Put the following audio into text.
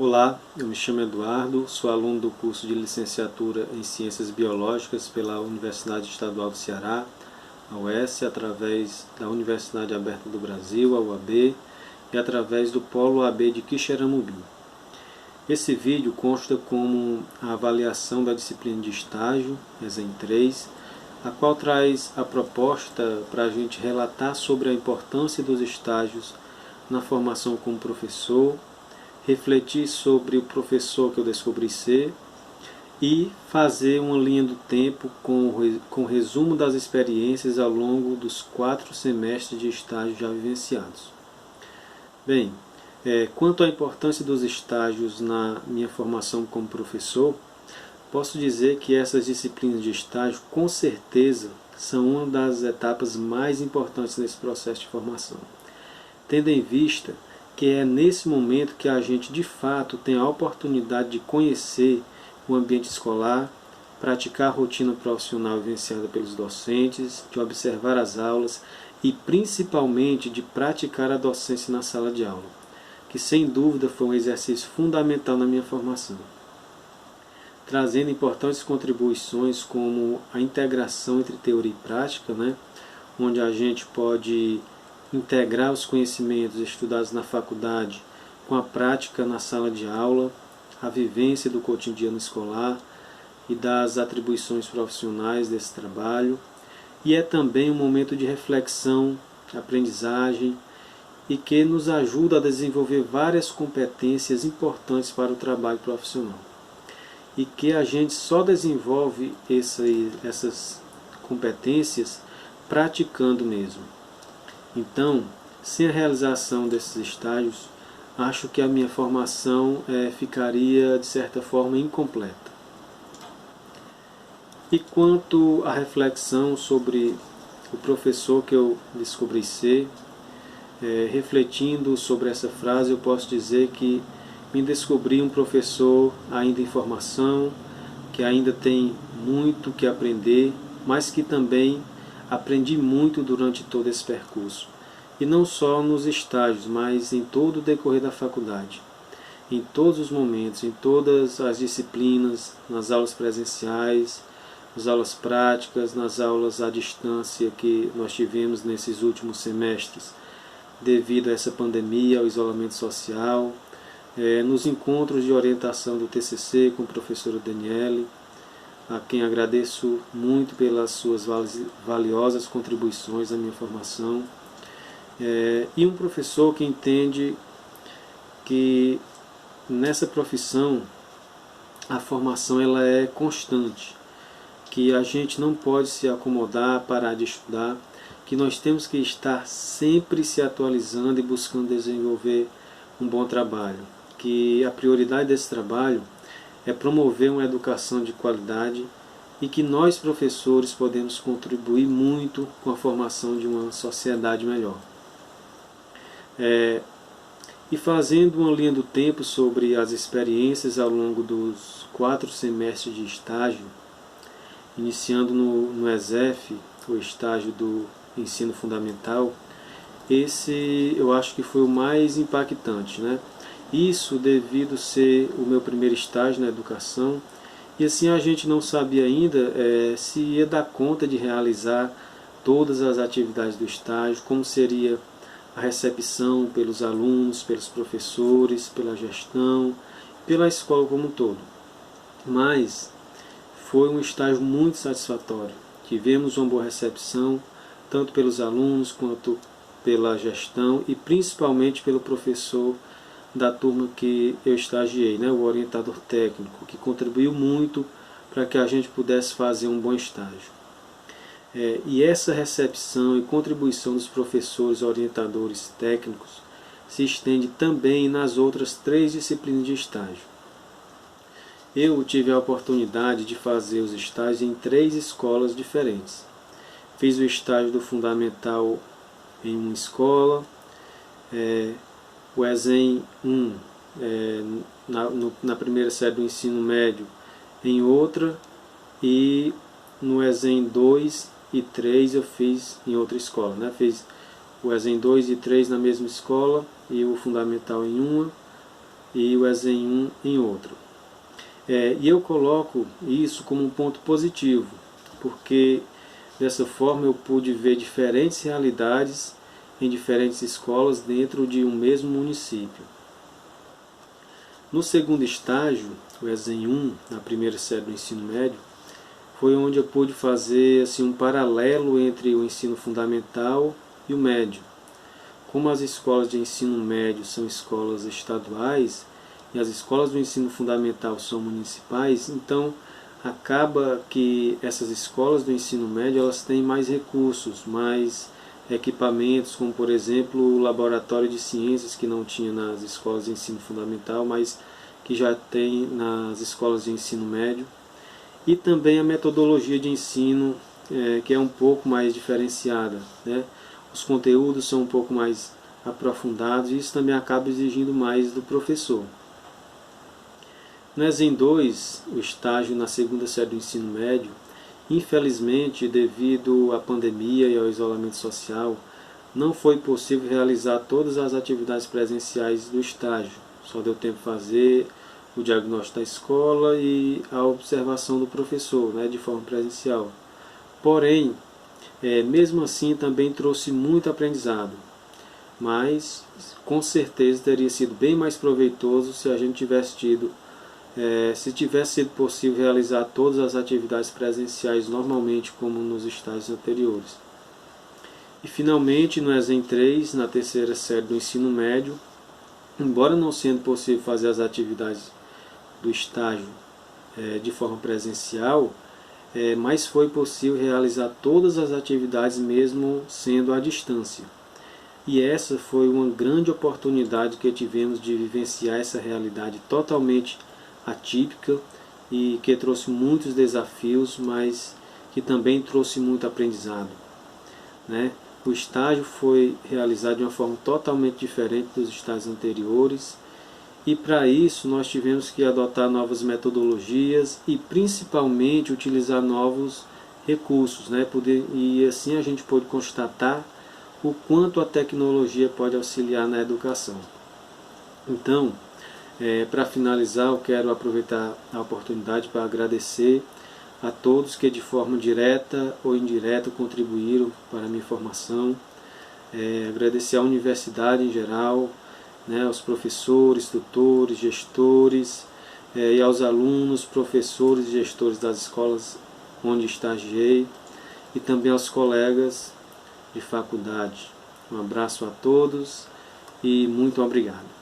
Olá, eu me chamo Eduardo, sou aluno do curso de Licenciatura em Ciências Biológicas pela Universidade Estadual do Ceará, a UES, através da Universidade Aberta do Brasil, a UAB, e através do Polo AB de Quixeramobim. Esse vídeo consta como a avaliação da disciplina de estágio, ESEM 3, a qual traz a proposta para a gente relatar sobre a importância dos estágios na formação como professor, refletir sobre o professor que eu descobri ser e fazer uma linha do tempo com resumo das experiências ao longo dos 4 semestres de estágio já vivenciados. Bem, quanto à importância dos estágios na minha formação como professor, posso dizer que essas disciplinas de estágio, com certeza, são uma das etapas mais importantes nesse processo de formação, tendo em vista que é nesse momento que a gente de fato tem a oportunidade de conhecer o ambiente escolar, praticar a rotina profissional vivenciada pelos docentes, de observar as aulas e principalmente de praticar a docência na sala de aula, que sem dúvida foi um exercício fundamental na minha formação, trazendo importantes contribuições como a integração entre teoria e prática, onde a gente pode integrar os conhecimentos estudados na faculdade com a prática na sala de aula, a vivência do cotidiano escolar e das atribuições profissionais desse trabalho. E é também um momento de reflexão, aprendizagem e que nos ajuda a desenvolver várias competências importantes para o trabalho profissional. E que a gente só desenvolve essas competências praticando mesmo. Então, sem a realização desses estágios, acho que a minha formação ficaria, de certa forma, incompleta. E quanto à reflexão sobre o professor que eu descobri ser, refletindo sobre essa frase, eu posso dizer que me descobri um professor ainda em formação, que ainda tem muito que aprender, mas que também aprendi muito durante todo esse percurso. E não só nos estágios, mas em todo o decorrer da faculdade. Em todos os momentos, em todas as disciplinas, nas aulas presenciais, nas aulas práticas, nas aulas à distância que nós tivemos nesses últimos semestres, devido a essa pandemia, ao isolamento social, nos encontros de orientação do TCC com a professora Daniele, a quem agradeço muito pelas suas valiosas contribuições à minha formação, e um professor que entende que nessa profissão a formação ela é constante, que a gente não pode se acomodar, parar de estudar, que nós temos que estar sempre se atualizando e buscando desenvolver um bom trabalho, que a prioridade desse trabalho é promover uma educação de qualidade e que nós, professores, podemos contribuir muito com a formação de uma sociedade melhor. E fazendo uma linha do tempo sobre as experiências ao longo dos 4 semestres de estágio, iniciando no ESEF, o estágio do ensino fundamental, esse eu acho que foi o mais impactante, Isso devido ser o meu primeiro estágio na educação, e assim a gente não sabia ainda se ia dar conta de realizar todas as atividades do estágio, como seria a recepção pelos alunos, pelos professores, pela gestão, pela escola como um todo. Mas foi um estágio muito satisfatório. Tivemos uma boa recepção, tanto pelos alunos quanto pela gestão e principalmente pelo professor da turma que eu estagiei, o orientador técnico, que contribuiu muito para que a gente pudesse fazer um bom estágio. E essa recepção e contribuição dos professores orientadores técnicos se estende também nas outras 3 disciplinas de estágio. Eu tive a oportunidade de fazer os estágios em 3 escolas diferentes. Fiz o estágio do fundamental em uma escola, o ESEM 1 na primeira série do ensino médio em outra, e no ESEM 2 e 3 eu fiz em outra escola. Fiz o ESEM 2 e 3 na mesma escola e o fundamental em uma, e o ESEM 1 em outro. E eu coloco isso como um ponto positivo, porque dessa forma eu pude ver diferentes realidades em diferentes escolas dentro de um mesmo município. No segundo estágio, o ESEM 1, na primeira série do ensino médio, foi onde eu pude fazer assim, um paralelo entre o ensino fundamental e o médio. Como as escolas de ensino médio são escolas estaduais e as escolas do ensino fundamental são municipais, então acaba que essas escolas do ensino médio elas têm mais recursos, mais equipamentos, como por exemplo o laboratório de ciências que não tinha nas escolas de ensino fundamental, mas que já tem nas escolas de ensino médio. E também a metodologia de ensino, que é um pouco mais diferenciada, né? Os conteúdos são um pouco mais aprofundados e isso também acaba exigindo mais do professor. No ESEM 2, o estágio na segunda série do ensino médio, infelizmente, devido à pandemia e ao isolamento social, não foi possível realizar todas as atividades presenciais do estágio. Só deu tempo de fazer o diagnóstico da escola e a observação do professor, né, de forma presencial. Porém, mesmo assim também trouxe muito aprendizado, mas com certeza teria sido bem mais proveitoso se a gente tivesse tido, se tivesse sido possível realizar todas as atividades presenciais normalmente como nos estágios anteriores. E finalmente no ESEM 3, na terceira série do ensino médio, embora não sendo possível fazer as atividades do estágio de forma presencial, mas foi possível realizar todas as atividades mesmo sendo à distância. E essa foi uma grande oportunidade que tivemos de vivenciar essa realidade totalmente atípica e que trouxe muitos desafios, mas que também trouxe muito aprendizado, né? O estágio foi realizado de uma forma totalmente diferente dos estágios anteriores e para isso nós tivemos que adotar novas metodologias e principalmente utilizar novos recursos, né? E assim a gente pôde constatar o quanto a tecnologia pode auxiliar na educação. Então, para finalizar, eu quero aproveitar a oportunidade para agradecer a todos que de forma direta ou indireta contribuíram para a minha formação, agradecer à universidade em geral, né, aos professores, tutores, gestores, e aos alunos, professores e gestores das escolas onde estagiei, e também aos colegas de faculdade. Um abraço a todos e muito obrigado.